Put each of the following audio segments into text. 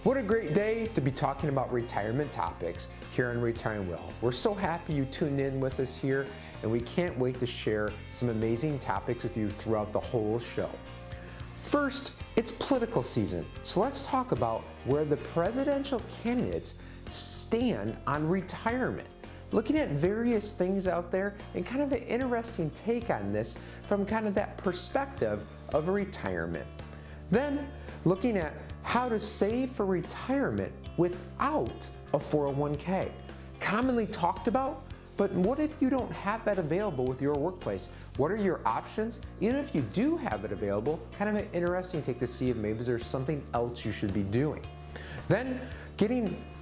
What a great day to be talking about retirement topics here on Retiring Well. We're so happy you tuned in with us here, and we can't wait to share some amazing topics with you throughout the whole show. First, it's political season, so let's talk about where the presidential candidates stand on retirement. Looking at various things out there and kind of an interesting take on this from kind of that perspective of retirement. Then, looking at how to save for retirement without a 401k. Commonly talked about, but what if you don't have that available with your workplace? What are your options? Even if you do have it available, kind of an interesting take to see if maybe there's something else you should be doing. Then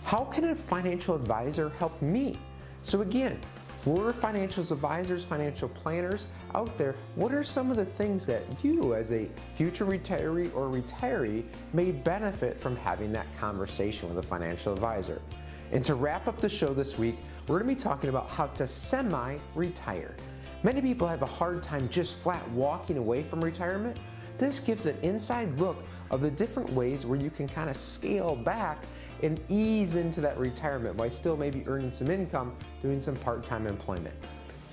how can a financial advisor help me? So again, we're financial advisors, financial planners out there. What are some of the things that you as a future retiree or retiree may benefit from having that conversation with a financial advisor? And to wrap up the show this week, we're going to be talking about how to semi-retire. Many people have a hard time just flat walking away from retirement. This gives an inside look of the different ways where you can kind of scale back and ease into that retirement while still maybe earning some income, doing some part-time employment.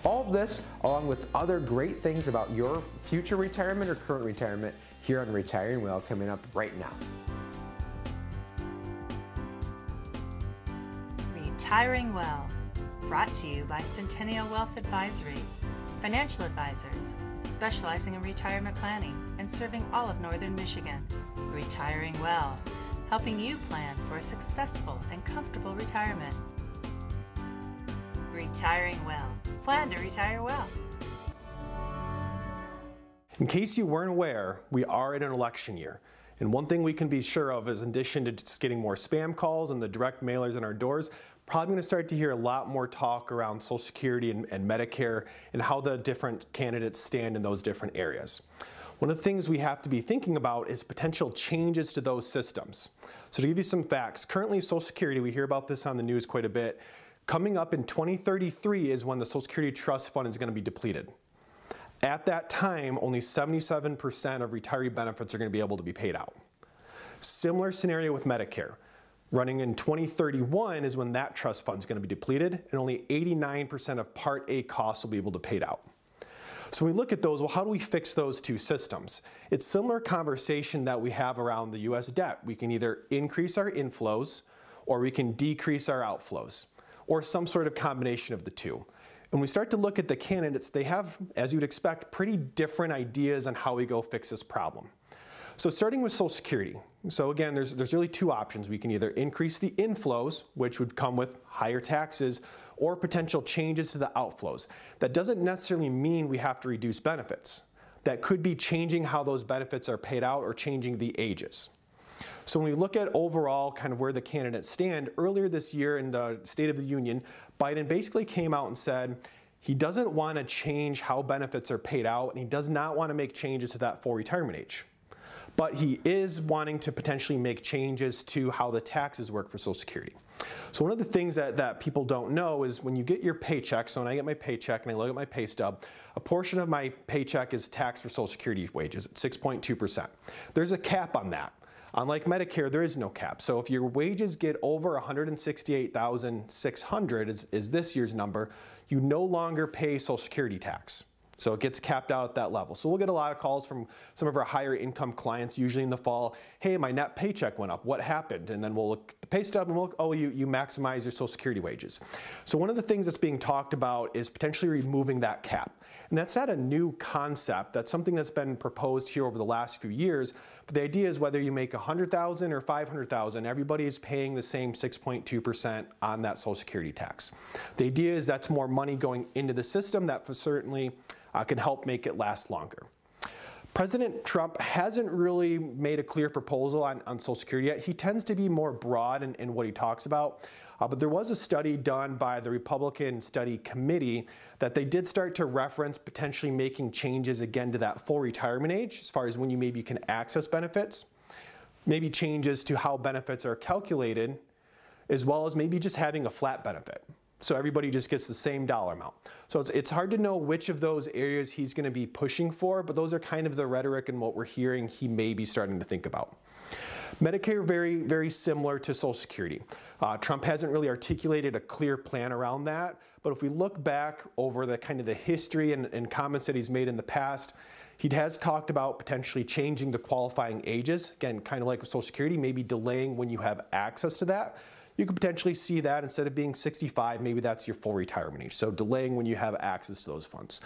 All of this, along with other great things about your future retirement or current retirement here on Retiring Well, coming up right now. Retiring Well, brought to you by Centennial Wealth Advisory, financial advisors specializing in retirement planning and serving all of Northern Michigan. Retiring Well, helping you plan for a successful and comfortable retirement. Retiring Well. Plan to retire well. In case you weren't aware, we are in an election year. And one thing we can be sure of is in addition to just getting more spam calls and the direct mailers on our doors, probably going to start to hear a lot more talk around Social Security and Medicare and how the different candidates stand in those different areas. One of the things we have to be thinking about is potential changes to those systems. So to give you some facts, currently Social Security, we hear about this on the news quite a bit, coming up in 2033 is when the Social Security Trust Fund is going to be depleted. At that time, only 77% of retiree benefits are going to be able to be paid out. Similar scenario with Medicare. Running in 2031 is when that trust fund is going to be depleted, and only 89% of Part A costs will be able to be paid out. So when we look at those, well, how do we fix those two systems? It's similar conversation that we have around the U.S. debt. We can either increase our inflows or we can decrease our outflows, or some sort of combination of the two. When we start to look at the candidates, they have, as you'd expect, pretty different ideas on how we go fix this problem. So starting with Social Security. So again, there's really two options. We can either increase the inflows, which would come with higher taxes, or potential changes to the outflows. That doesn't necessarily mean we have to reduce benefits. That could be changing how those benefits are paid out or changing the ages. So when we look at overall kind of where the candidates stand, earlier this year in the State of the Union, Biden basically came out and said he doesn't want to change how benefits are paid out and he does not want to make changes to that full retirement age. But he is wanting to potentially make changes to how the taxes work for Social Security. So one of the things that people don't know is when you get your paycheck, so when I get my paycheck and I look at my pay stub, a portion of my paycheck is taxed for Social Security wages at 6.2%. There's a cap on that. Unlike Medicare, there is no cap. So if your wages get over $168,600 is this year's number, you no longer pay Social Security tax. So it gets capped out at that level. So we'll get a lot of calls from some of our higher income clients, usually in the fall, hey, my net paycheck went up, what happened? And then we'll look at the pay stub and we'll look, oh, you maximize your Social Security wages. So one of the things that's being talked about is potentially removing that cap. And that's not a new concept. That's something that's been proposed here over the last few years. But the idea is whether you make $100,000 or $500,000, everybody is paying the same 6.2% on that Social Security tax. The idea is that's more money going into the system that certainly can help make it last longer. President Trump hasn't really made a clear proposal on Social Security yet. He tends to be more broad in what he talks about. But there was a study done by the Republican Study Committee that they did start to reference potentially making changes again to that full retirement age as far as when you maybe can access benefits, maybe changes to how benefits are calculated, as well as maybe just having a flat benefit. So everybody just gets the same dollar amount. So it's hard to know which of those areas he's going to be pushing for, but those are kind of the rhetoric and what we're hearing he may be starting to think about. Medicare, very, very similar to Social Security. Trump hasn't really articulated a clear plan around that, but if we look back over the kind of the history and comments that he's made in the past, he has talked about potentially changing the qualifying ages. Again, kind of like with Social Security, maybe delaying when you have access to that. You could potentially see that instead of being 65, maybe that's your full retirement age. So delaying when you have access to those funds.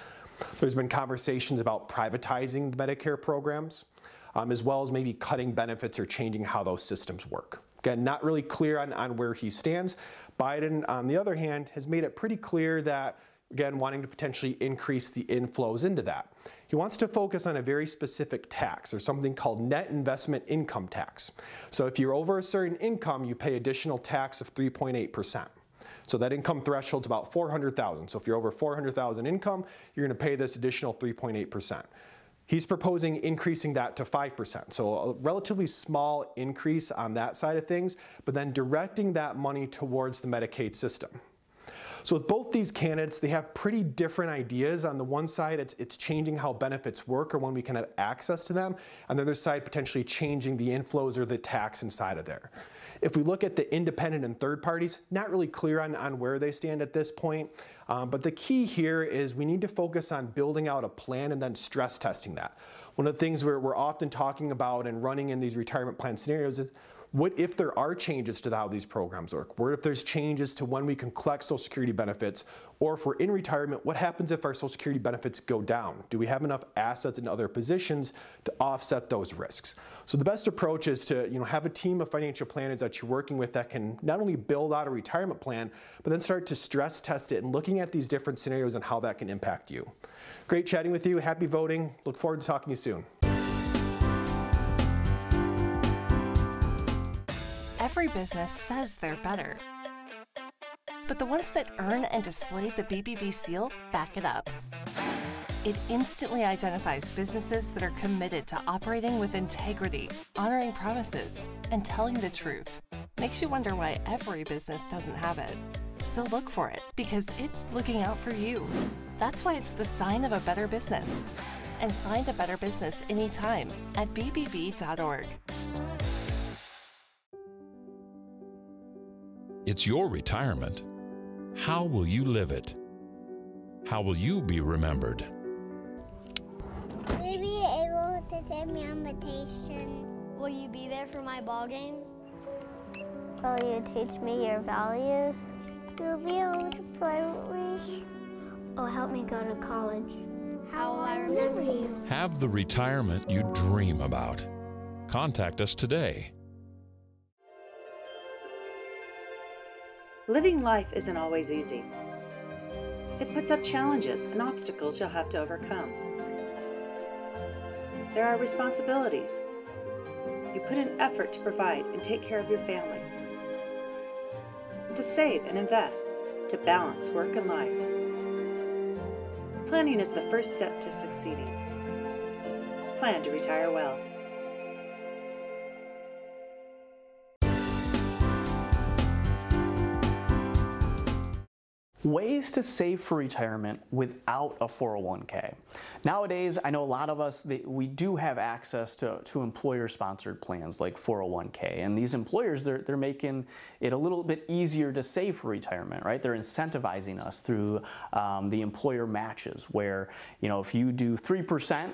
There's been conversations about privatizing the Medicare programs, as well as maybe cutting benefits or changing how those systems work. Again, not really clear on where he stands. Biden, on the other hand, has made it pretty clear that, again, wanting to potentially increase the inflows into that. He wants to focus on a very specific tax, or something called net investment income tax. So if you're over a certain income, you pay additional tax of 3.8%. So that income threshold is about $400,000. So if you're over $400,000 income, you're going to pay this additional 3.8%. He's proposing increasing that to 5%. So a relatively small increase on that side of things, but then directing that money towards the Medicaid system. So with both these candidates, they have pretty different ideas. On the one side, it's changing how benefits work or when we can have access to them. On the other side, potentially changing the inflows or the tax inside of there. If we look at the independent and third parties, not really clear on where they stand at this point. But the key here is we need to focus on building out a plan and then stress testing that. One of the things we're often talking about and running in these retirement plan scenarios is, what if there are changes to how these programs work? What if there's changes to when we can collect Social Security benefits? Or if we're in retirement, what happens if our Social Security benefits go down? Do we have enough assets in other positions to offset those risks? So the best approach is to have a team of financial planners that you're working with that can not only build out a retirement plan, but then start to stress test it and looking at these different scenarios and how that can impact you. Great chatting with you. Happy voting. Look forward to talking to you soon. Every business says they're better, but the ones that earn and display the BBB seal back it up. It instantly identifies businesses that are committed to operating with integrity, honoring promises, and telling the truth. Makes you wonder why every business doesn't have it. So look for it, because it's looking out for you. That's why it's the sign of a better business. And find a better business anytime at bbb.org. It's your retirement. How will you live it? How will you be remembered? Will you be able to take me on vacation? Will you be there for my ball games? Will you teach me your values? You'll be able to play with me. Oh, help me go to college. How will I remember you? Have the retirement you dream about. Contact us today. Living life isn't always easy. It puts up challenges and obstacles you'll have to overcome. There are responsibilities. You put in effort to provide and take care of your family, to save and invest, to balance work and life. Planning is the first step to succeeding. Plan to retire well. Ways to save for retirement without a 401k. Nowadays, I know a lot of us, we do have access to employer-sponsored plans like 401k, and these employers, they're making it a little bit easier to save for retirement, right? They're incentivizing us through the employer matches, where if you do 3%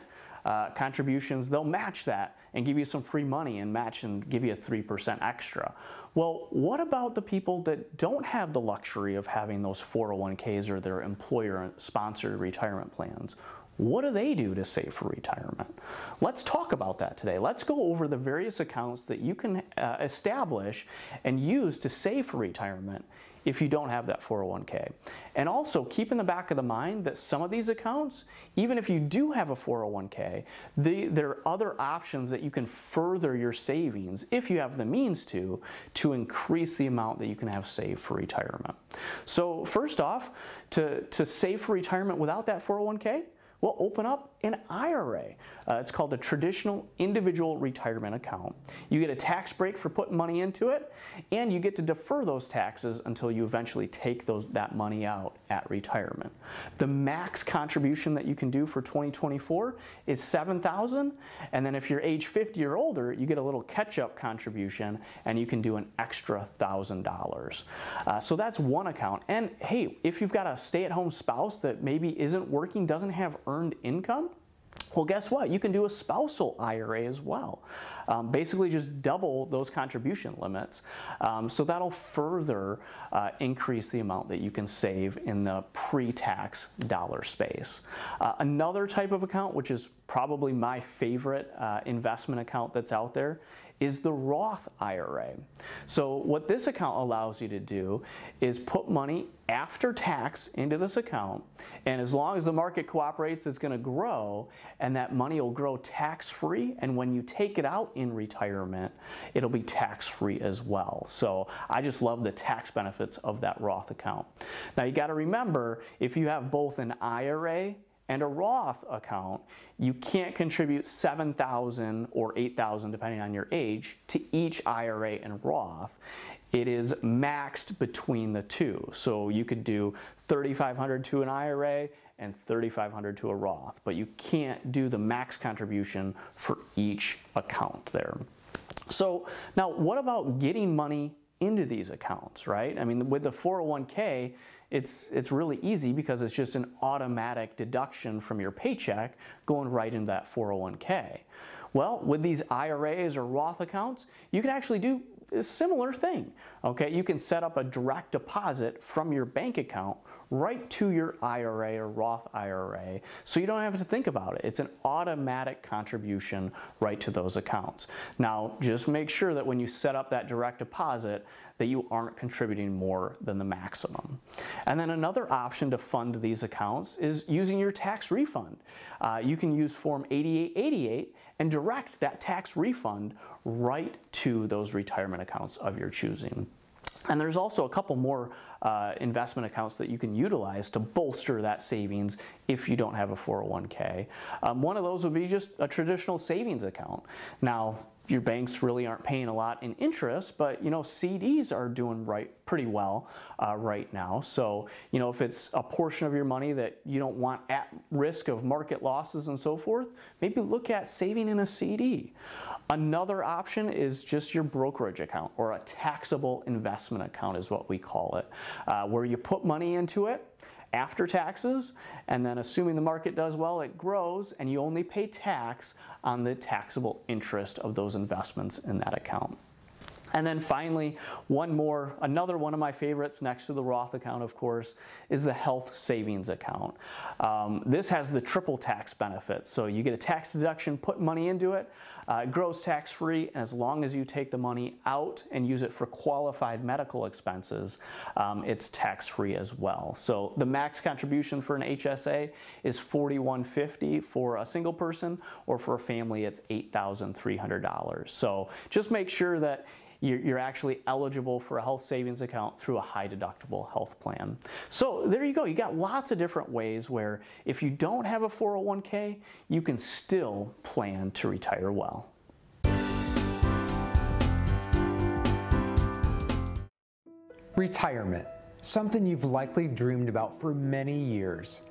contributions, they'll match that and give you some free money and match and give you a 3% extra. Well, what about the people that don't have the luxury of having those 401ks or their employer-sponsored retirement plans? What do they do to save for retirement? Let's talk about that today. Let's go over the various accounts that you can establish and use to save for retirement if you don't have that 401k. And also keep in the back of the mind that some of these accounts, even if you do have a 401k, there are other options that you can further your savings, if you have the means to increase the amount that you can have saved for retirement. So first off, to save for retirement without that 401k, Well, open up an IRA. It's called a traditional individual retirement account. You get a tax break for putting money into it, and you get to defer those taxes until you eventually take that money out at retirement. The max contribution that you can do for 2024 is $7,000, and then if you're age 50 or older, you get a little catch-up contribution, and you can do an extra $1,000. So that's one account. And hey, if you've got a stay-at-home spouse that maybe isn't working, doesn't have earned income, well, guess what? You can do a spousal IRA as well. Basically just double those contribution limits. So that'll further increase the amount that you can save in the pre-tax dollar space. Another type of account, which is probably my favorite investment account that's out there, is the Roth IRA. So what this account allows you to do is put money after tax into this account, and as long as the market cooperates, it's going to grow, and that money will grow tax-free, and when you take it out in retirement, it'll be tax-free as well. So I just love the tax benefits of that Roth account. Now you got to remember, if you have both an IRA and a Roth account, you can't contribute $7,000 or $8,000, depending on your age, to each IRA and Roth. It is maxed between the two. So you could do $3,500 to an IRA and $3,500 to a Roth, but you can't do the max contribution for each account there. So now what about getting money into these accounts, right? I mean, with the 401k, it's really easy because it's just an automatic deduction from your paycheck going right into that 401k. Well, with these IRAs or Roth accounts, you can actually do a similar thing. Okay, you can set up a direct deposit from your bank account right to your IRA or Roth IRA, so you don't have to think about it. It's an automatic contribution right to those accounts. Now, just make sure that when you set up that direct deposit that you aren't contributing more than the maximum. And then another option to fund these accounts is using your tax refund. You can use Form 8888 and direct that tax refund right to those retirement accounts of your choosing. And there's also a couple more investment accounts that you can utilize to bolster that savings if you don't have a 401k. One of those would be just a traditional savings account. Now, your banks really aren't paying a lot in interest, but you know, CDs are doing pretty well right now. So, you know, if it's a portion of your money that you don't want at risk of market losses and so forth, maybe look at saving in a CD. Another option is just your brokerage account, or a taxable investment account is what we call it, where you put money into it after taxes, and then assuming the market does well, it grows, and you only pay tax on the taxable interest of those investments in that account. And then finally, another one of my favorites next to the Roth account, of course, is the health savings account. This has the triple tax benefits. So you get a tax deduction, put money into it, it grows tax-free, and as long as you take the money out and use it for qualified medical expenses, it's tax-free as well. So the max contribution for an HSA is $4,150 for a single person, or for a family, it's $8,300. So just make sure that you're actually eligible for a health savings account through a high deductible health plan. So there you go. You got lots of different ways where if you don't have a 401k, you can still plan to retire well. Retirement, something you've likely dreamed about for many years.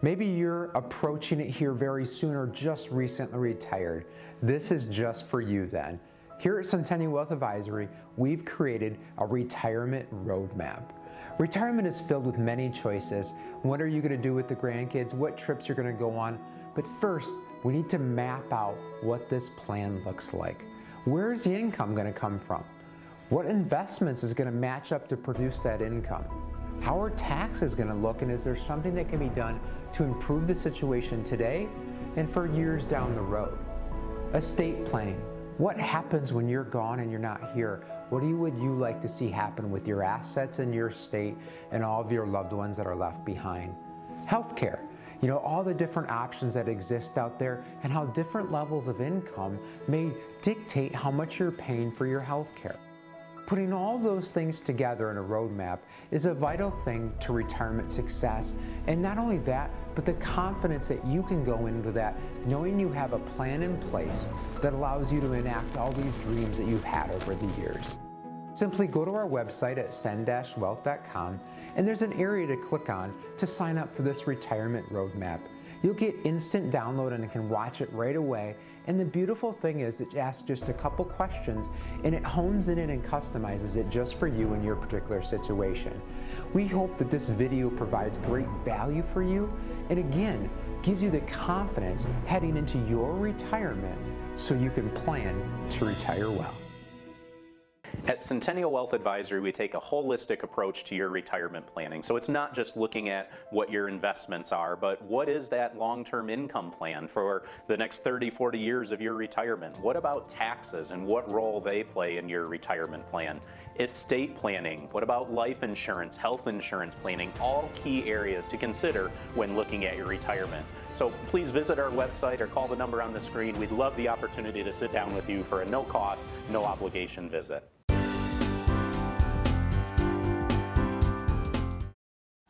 Maybe you're approaching it here very soon or just recently retired. This is just for you then. Here at Centennial Wealth Advisory, we've created a retirement roadmap. Retirement is filled with many choices. What are you going to do with the grandkids? What trips you're going to go on? But first, we need to map out what this plan looks like. Where is the income going to come from? What investments is going to match up to produce that income? How are taxes going to look, and is there something that can be done to improve the situation today and for years down the road? Estate planning. What happens when you're gone and you're not here? What would you like to see happen with your assets and your estate and all of your loved ones that are left behind? Healthcare. You know, all the different options that exist out there and how different levels of income may dictate how much you're paying for your healthcare. Putting all those things together in a roadmap is a vital thing to retirement success. And not only that, but the confidence that you can go into that knowing you have a plan in place that allows you to enact all these dreams that you've had over the years. Simply go to our website at send-wealth.com, and there's an area to click on to sign up for this retirement roadmap. You'll get instant download and can watch it right away. And the beautiful thing is it asks just a couple questions and it hones in it and customizes it just for you and your particular situation. We hope that this video provides great value for you and again, gives you the confidence heading into your retirement so you can plan to retire well. At Centennial Wealth Advisory, we take a holistic approach to your retirement planning. So it's not just looking at what your investments are, but what is that long-term income plan for the next 30, 40 years of your retirement? What about taxes and what role they play in your retirement plan? Estate planning, what about life insurance, health insurance planning, all key areas to consider when looking at your retirement. So please visit our website or call the number on the screen. We'd love the opportunity to sit down with you for a no-cost, no-obligation visit.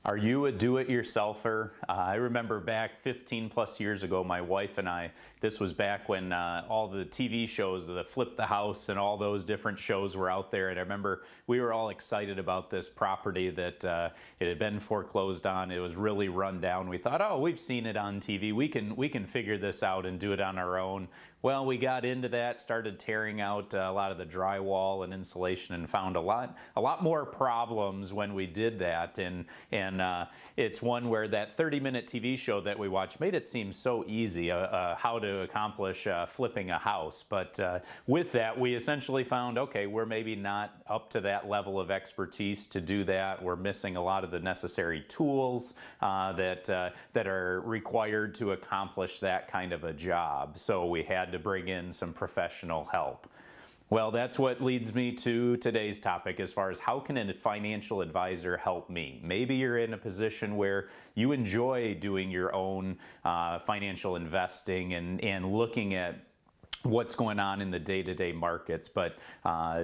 Are you a do-it-yourselfer? I remember back 15 plus years ago, my wife and I, this was back when all the TV shows, the Flip the House and all those different shows were out there. And I remember we were all excited about this property that it had been foreclosed on. It was really run down. We thought, oh, we've seen it on TV. We can figure this out and do it on our own. Well, we got into that, started tearing out a lot of the drywall and insulation and found a lot more problems when we did that. And it's one where that 30-minute TV show that we watched made it seem so easy, how to accomplish flipping a house. But with that, we essentially found, okay, we're maybe not up to that level of expertise to do that. We're missing a lot of the necessary tools that are required to accomplish that kind of a job. So we had to bring in some professional help. Well, that's what leads me to today's topic as far as how can a financial advisor help me? Maybe you're in a position where you enjoy doing your own financial investing and looking at what's going on in the day-to-day markets, but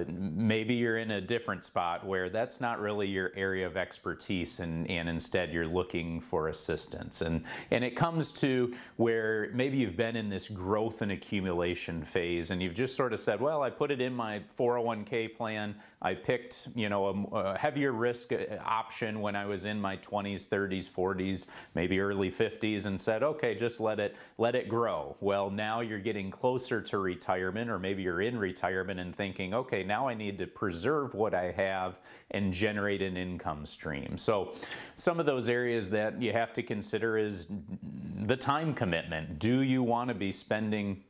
maybe you're in a different spot where that's not really your area of expertise and instead you're looking for assistance. And it comes to where maybe you've been in this growth and accumulation phase and you've just sort of said, well, I put it in my 401k plan. I picked, a heavier risk option when I was in my 20s, 30s, 40s, maybe early 50s and said, okay, just let it grow. Well, now you're getting closer to retirement, or maybe you're in retirement and thinking, okay, now I need to preserve what I have and generate an income stream. So some of those areas that you have to consider is the time commitment. Do you want to be spending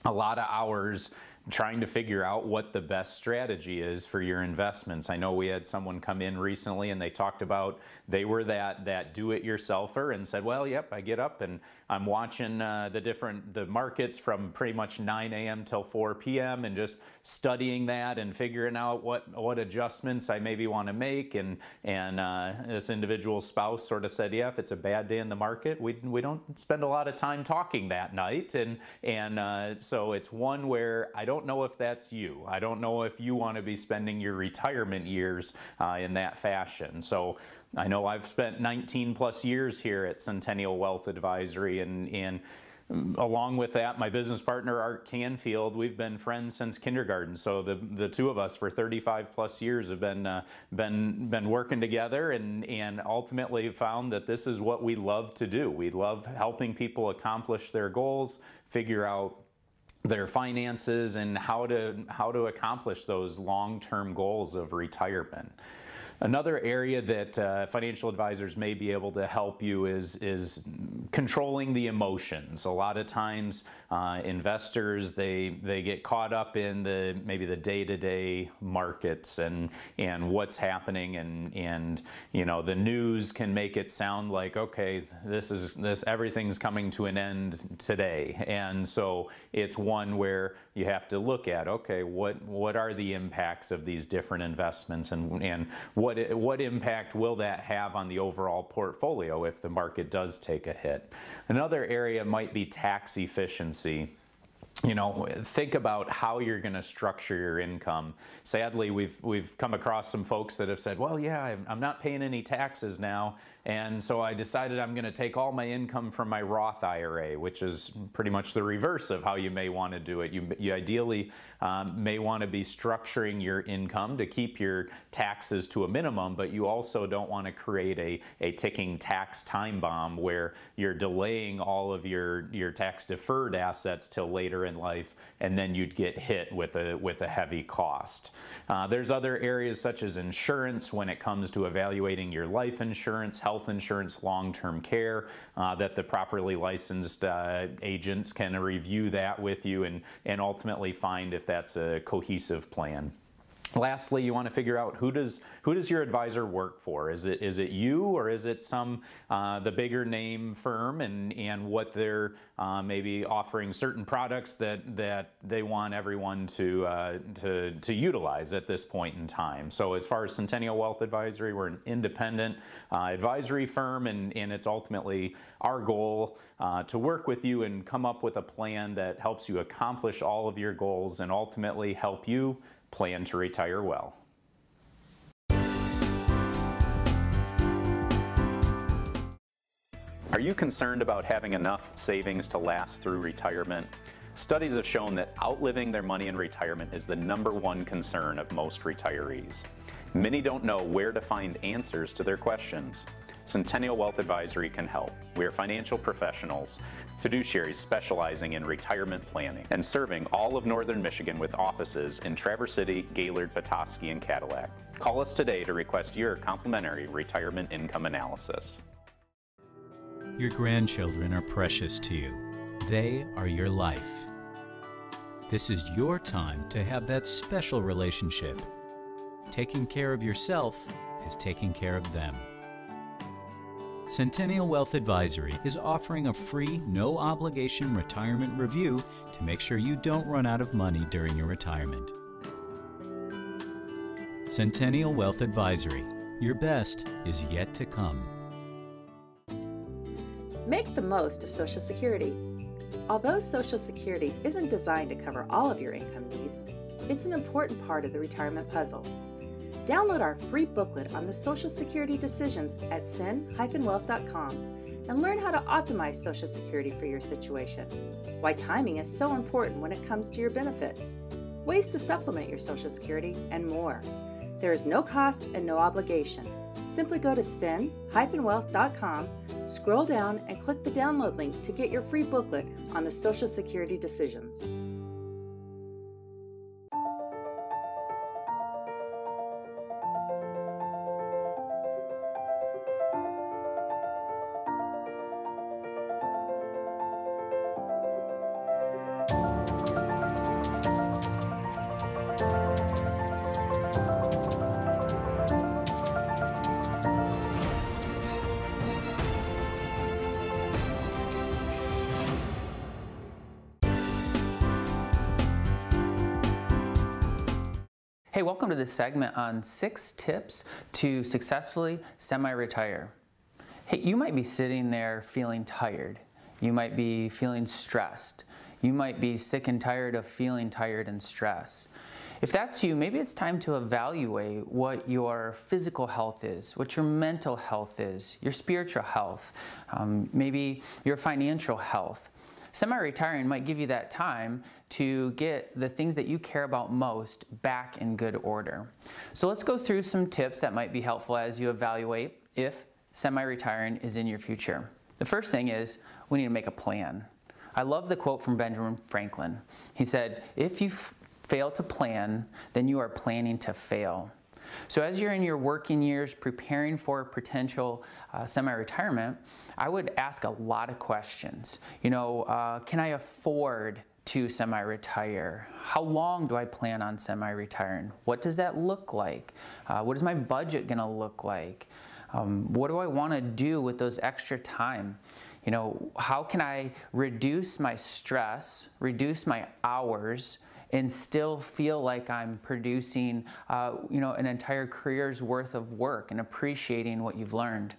a lot of hours trying to figure out what the best strategy is for your investments? I know we had someone come in recently and they talked about they were that do-it-yourselfer and said, well, yep, I get up and I'm watching the markets from pretty much 9 a.m. till 4 p.m. and just studying that and figuring out what adjustments I maybe want to make. And this individual spouse sort of said, yeah, if it's a bad day in the market, we don't spend a lot of time talking that night. And so it's one where I don't know if that's you. I don't know if you want to be spending your retirement years in that fashion. So I know I've spent 19 plus years here at Centennial Wealth Advisory, and along with that, my business partner, Art Canfield, we've been friends since kindergarten. So the two of us for 35 plus years have been working together and ultimately found that this is what we love to do. We love helping people accomplish their goals, figure out their finances, and how to accomplish those long-term goals of retirement. Another area that financial advisors may be able to help you is controlling the emotions. A lot of times investors, they get caught up in maybe the day-to-day markets and what's happening, and the news can make it sound like, okay, everything's coming to an end today. And so it's one where you have to look at, okay, what are the impacts of these different investments, and what impact will that have on the overall portfolio if the market does take a hit? Another area might be tax efficiency. you know, think about how you're going to structure your income. Sadly, we've come across some folks that have said, well, yeah, I'm not paying any taxes now, and so I decided I'm going to take all my income from my Roth IRA, which is pretty much the reverse of how you may want to do it. You ideally may want to be structuring your income to keep your taxes to a minimum, but you also don't want to create a ticking tax time bomb where you're delaying all of your tax deferred assets till later in life, and then you'd get hit with a heavy cost. There's other areas such as insurance when it comes to evaluating your life insurance, health insurance, long-term care, that the properly licensed agents can review that with you and ultimately find if that's a cohesive plan. Lastly, you want to figure out who does your advisor work for? Is it you, or is it some the bigger name firm, and what they're maybe offering certain products that they want everyone to utilize at this point in time. So as far as Centennial Wealth Advisory, we're an independent advisory firm, and it's ultimately our goal to work with you and come up with a plan that helps you accomplish all of your goals and ultimately help you plan to retire well. Are you concerned about having enough savings to last through retirement? Studies have shown that outliving their money in retirement is the #1 concern of most retirees. Many don't know where to find answers to their questions. Centennial Wealth Advisory can help. We are financial professionals, fiduciaries specializing in retirement planning and serving all of Northern Michigan with offices in Traverse City, Gaylord, Petoskey, and Cadillac. Call us today to request your complimentary retirement income analysis. Your grandchildren are precious to you. They are your life. This is your time to have that special relationship. Taking care of yourself is taking care of them. Centennial Wealth Advisory is offering a free, no-obligation retirement review to make sure you don't run out of money during your retirement. Centennial Wealth Advisory. Your best is yet to come. Make the most of Social Security. Although Social Security isn't designed to cover all of your income needs, it's an important part of the retirement puzzle. Download our free booklet on the Social Security decisions at sin-wealth.com and learn how to optimize Social Security for your situation, why timing is so important when it comes to your benefits, ways to supplement your Social Security, and more. There is no cost and no obligation. Simply go to sin-wealth.com, scroll down, and click the download link to get your free booklet on the Social Security decisions. Hey, welcome to this segment on 6 tips to successfully semi-retire. Hey, you might be sitting there feeling tired. You might be feeling stressed. You might be sick and tired of feeling tired and stressed. If that's you, maybe it's time to evaluate what your physical health is, what your mental health is, your spiritual health, maybe your financial health. Semi-retiring might give you that time to get the things that you care about most back in good order. So let's go through some tips that might be helpful as you evaluate if semi-retiring is in your future. The first thing is we need to make a plan. I love the quote from Benjamin Franklin. He said, if you fail to plan, then you are planning to fail. So as you're in your working years preparing for potential semi-retirement, I would ask a lot of questions. You know, can I afford to semi-retire? How long do I plan on semi-retiring? What does that look like? What is my budget gonna look like? What do I wanna do with those extra time? You know, how can I reduce my stress, reduce my hours, and still feel like I'm producing, you know, an entire career's worth of work and appreciating what you've learned.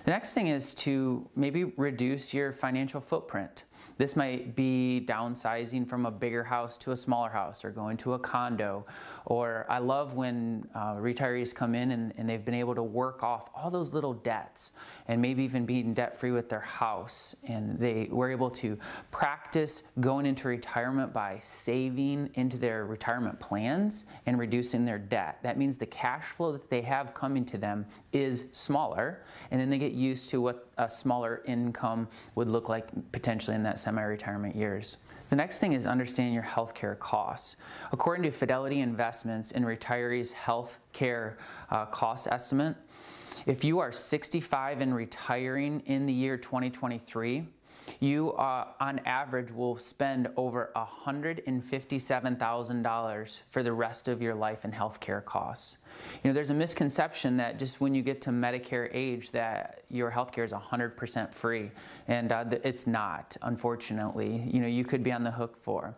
The next thing is to maybe reduce your financial footprint. This might be downsizing from a bigger house to a smaller house, or going to a condo. Or I love when retirees come in and they've been able to work off all those little debts, and maybe even being debt-free with their house. And they were able to practice going into retirement by saving into their retirement plans and reducing their debt. That means the cash flow that they have coming to them is smaller, and then they get used to what a smaller income would look like potentially in that semi-retirement years. The next thing is understanding your healthcare costs. According to Fidelity Investments in retirees' healthcare cost estimate, if you are 65 and retiring in the year 2023, you on average will spend over $157,000 for the rest of your life in healthcare costs. You know, there's a misconception that just when you get to Medicare age that your healthcare is 100% free, and it's not, unfortunately. You know, you could be on the hook for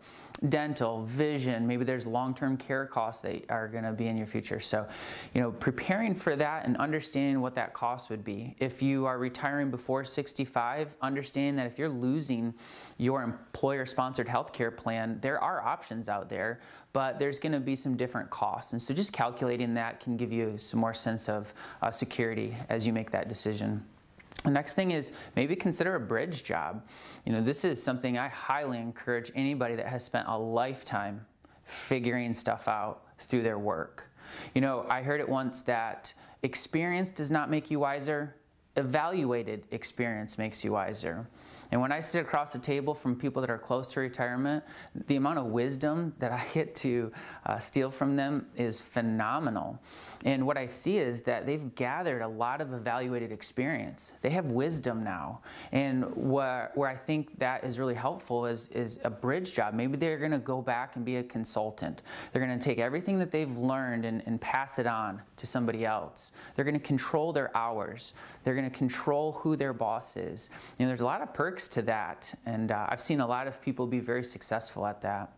dental, vision, maybe there's long-term care costs that are going to be in your future. So, you know, preparing for that and understanding what that cost would be. If you are retiring before 65, understanding that if you're losing your employer-sponsored healthcare plan, there are options out there, but there's going to be some different costs. And so just calculating that can give you some more sense of security as you make that decision. The next thing is maybe consider a bridge job. You know, this is something I highly encourage anybody that has spent a lifetime figuring stuff out through their work. You know, I heard it once that experience does not make you wiser, evaluated experience makes you wiser. And when I sit across the table from people that are close to retirement, the amount of wisdom that I get to steal from them is phenomenal. And what I see is that they've gathered a lot of evaluated experience. They have wisdom now. And where I think that is really helpful is a bridge job. Maybe they're going to go back and be a consultant. They're going to take everything that they've learned and pass it on to somebody else. They're going to control their hours. They're going to control who their boss is. You know, there's a lot of perks to that, and I've seen a lot of people be very successful at that.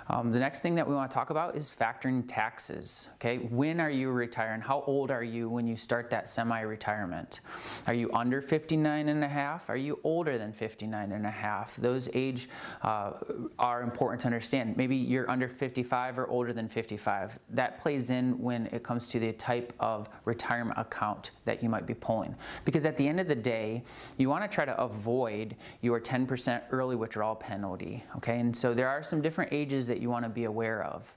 The next thing that we want to talk about is factoring taxes. Okay, when are you retiring? How old are you when you start that semi-retirement? Are you under 59 and a half? Are you older than 59 and a half? Those age are important to understand. Maybe you're under 55 or older than 55. That plays in when it comes to the type of retirement account that you might be pulling. Because at the end of the day, you want to try to avoid your 10% early withdrawal penalty. Okay, and so there are some different ages that you want to be aware of.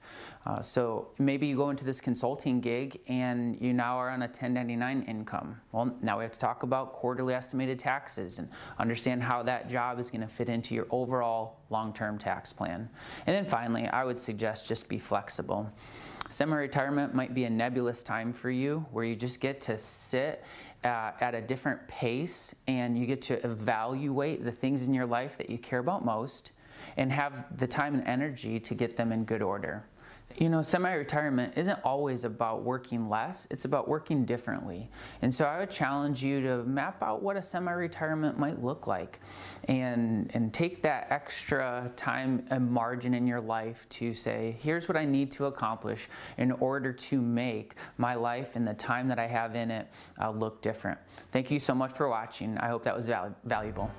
So maybe you go into this consulting gig and you now are on a 1099 income. Well, now we have to talk about quarterly estimated taxes and understand how that job is going to fit into your overall long-term tax plan. And then finally, I would suggest just be flexible. Semi-retirement might be a nebulous time for you where you just get to sit at a different pace and you get to evaluate the things in your life that you care about most and have the time and energy to get them in good order. You know, semi-retirement isn't always about working less, it's about working differently. And so I would challenge you to map out what a semi-retirement might look like and take that extra time and margin in your life to say, here's what I need to accomplish in order to make my life and the time that I have in it look different. Thank you so much for watching. I hope that was valuable.